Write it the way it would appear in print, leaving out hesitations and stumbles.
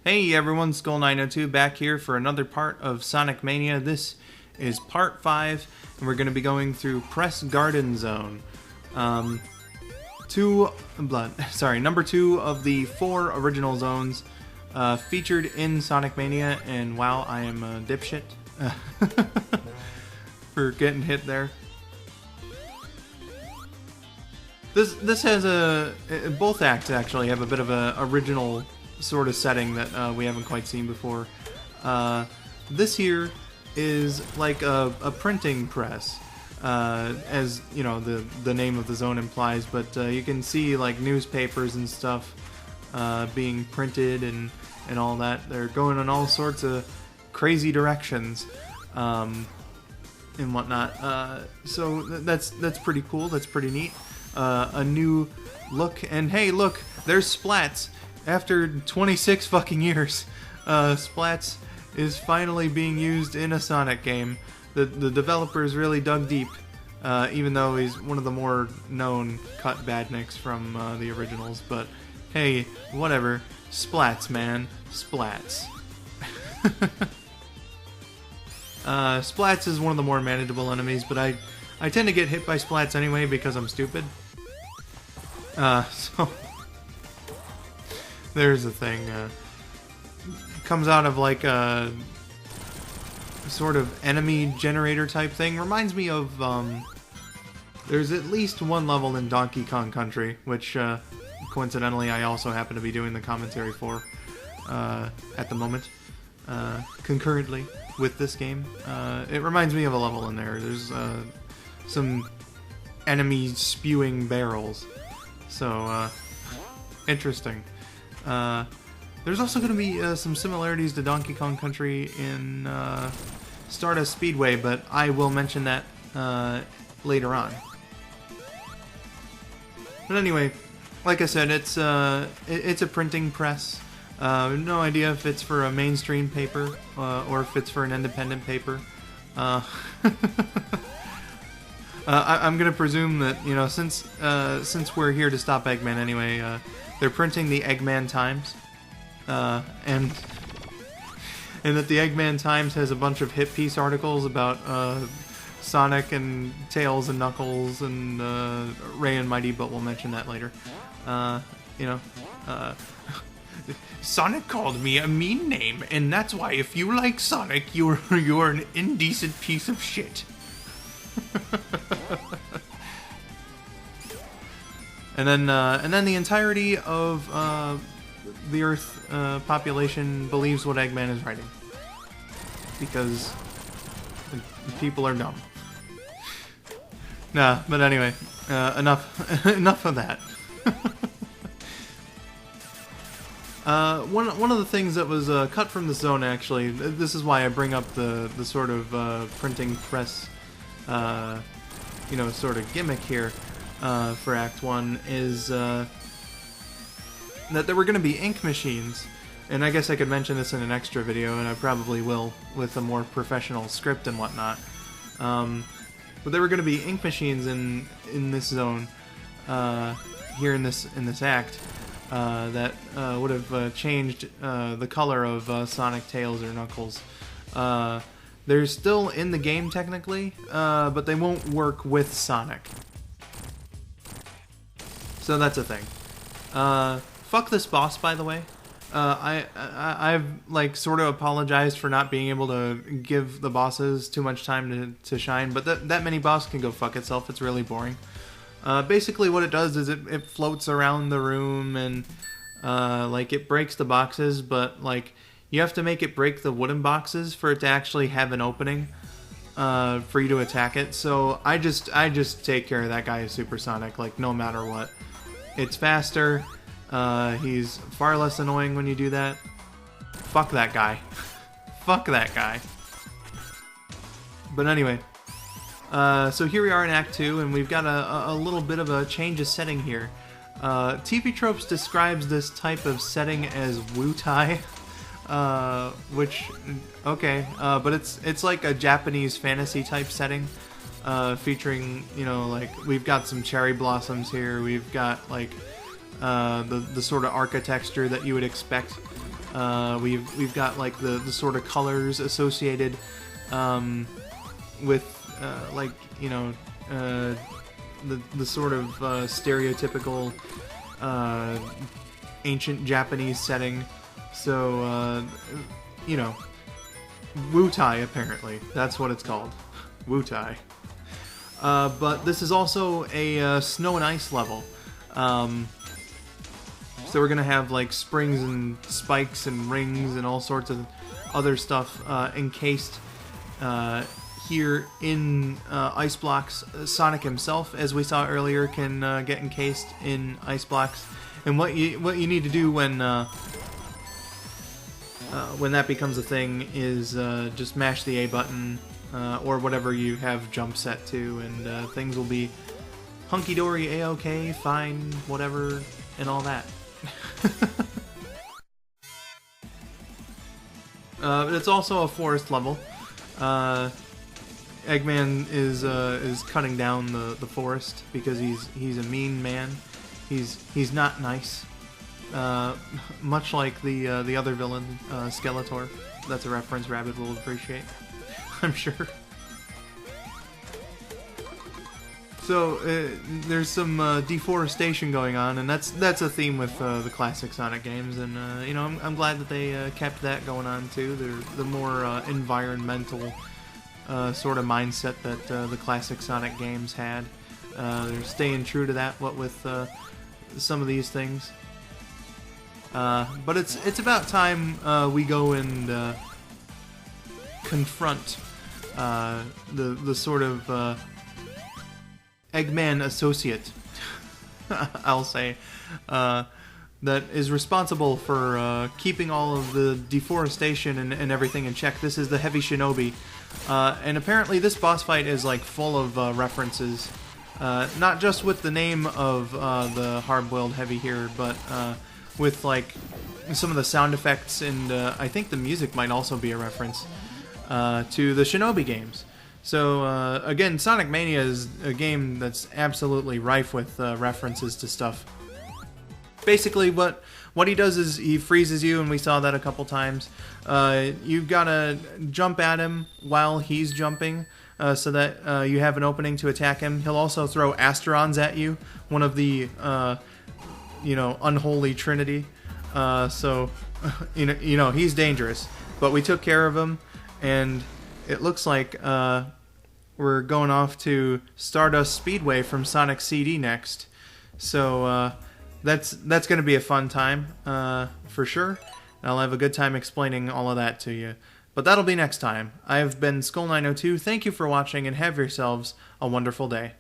Hey everyone, Skull902 back here for another part of Sonic Mania. This is part 5, and we're going to be going through Press Garden Zone. Number 2 of the 4 original zones featured in Sonic Mania, and wow, I am a dipshit for getting hit there. This has both acts actually have a bit of a original sort of setting that we haven't quite seen before. This here is like a printing press, as you know the name of the zone implies, but you can see like newspapers and stuff being printed and all that. They're going in all sorts of crazy directions and whatnot. So that's pretty cool. That's pretty neat. A new look, and hey, look, there's Splats. After 26 fucking years, Splats is finally being used in a Sonic game. The developers really dug deep, even though he's one of the more known cut badniks from the originals. But hey, whatever. Splats, man. Splats. Splats is one of the more manageable enemies, but I tend to get hit by Splats anyway because I'm stupid. So there's the thing. Comes out of like a sort of enemy generator type thing. Reminds me of there's at least one level in Donkey Kong Country, which coincidentally I also happen to be doing the commentary for at the moment, concurrently with this game. It reminds me of a level in there. There's some enemy spewing barrels. So, interesting. There's also going to be some similarities to Donkey Kong Country in Stardust Speedway, but I will mention that later on. But anyway, like I said, it's a printing press. No idea if it's for a mainstream paper or if it's for an independent paper. I'm gonna presume that, you know, since we're here to stop Eggman anyway, they're printing the Eggman Times, and that the Eggman Times has a bunch of hit piece articles about Sonic and Tails and Knuckles and Ray and Mighty, but we'll mention that later. You know, Sonic called me a mean name, and that's why if you like Sonic, you're an indecent piece of shit. And then the entirety of the Earth population believes what Eggman is writing, because people are dumb. Nah, but anyway, enough of that. One of the things that was cut from the zone, actually, this is why I bring up the sort of printing press, you know, sort of gimmick here for Act 1, is that there were going to be ink machines, and I guess I could mention this in an extra video, and I probably will with a more professional script and whatnot. But there were going to be ink machines in this zone, here in this act, that would have changed the color of Sonic, Tails, or Knuckles. They're still in the game technically, but they won't work with Sonic. So that's a thing. Fuck this boss, by the way. I've like sort of apologized for not being able to give the bosses too much time to shine, but that mini boss can go fuck itself. It's really boring. Basically what it does is it floats around the room and like it breaks the boxes, but like you have to make it break the wooden boxes for it to actually have an opening for you to attack it. So I just take care of that guy as Supersonic, like no matter what. It's faster. He's far less annoying when you do that. Fuck that guy. Fuck that guy. But anyway, so here we are in Act 2, and we've got a little bit of a change of setting here. TV Tropes describes this type of setting as Wutai, which, okay, but it's like a Japanese fantasy type setting, featuring, you know, like, we've got some cherry blossoms here, we've got, like, the sort of architecture that you would expect We've got like the sort of colors associated with like, you know, the sort of stereotypical ancient Japanese setting. So you know, Wutai, apparently that's what it's called, Wutai. But this is also a snow and ice level. So we're gonna have like springs and spikes and rings and all sorts of other stuff encased here in ice blocks. Sonic himself, as we saw earlier, can get encased in ice blocks. And what you need to do when that becomes a thing is just mash the A button or whatever you have jump set to, and things will be hunky-dory, A-okay, fine, whatever, and all that. It's also a forest level. Eggman is cutting down the forest because he's a mean man. He's not nice. Much like the other villain, Skeletor. That's a reference Rabbit will appreciate, I'm sure. So there's some deforestation going on, and that's a theme with the classic Sonic games, and you know, I'm glad that they kept that going on too. They're the more environmental sort of mindset that the classic Sonic games had. They're staying true to that, what with some of these things. But it's about time we go and confront the sort of Eggman associate, I'll say, that is responsible for keeping all of the deforestation and everything in check. This is the Heavy Shinobi, and apparently this boss fight is like full of references, not just with the name of the Hard-Boiled Heavy here, but with like some of the sound effects, and I think the music might also be a reference to the Shinobi games. So again, Sonic Mania is a game that's absolutely rife with references to stuff. Basically, what he does is he freezes you, and we saw that a couple times. You've got to jump at him while he's jumping, so that you have an opening to attack him. He'll also throw Asterons at you, one of the you know, unholy trinity. So you know he's dangerous, but we took care of him, and it looks like we're going off to Stardust Speedway from Sonic CD next. So that's going to be a fun time for sure. I'll have a good time explaining all of that to you. But that'll be next time. I've been Skull902. Thank you for watching, and have yourselves a wonderful day.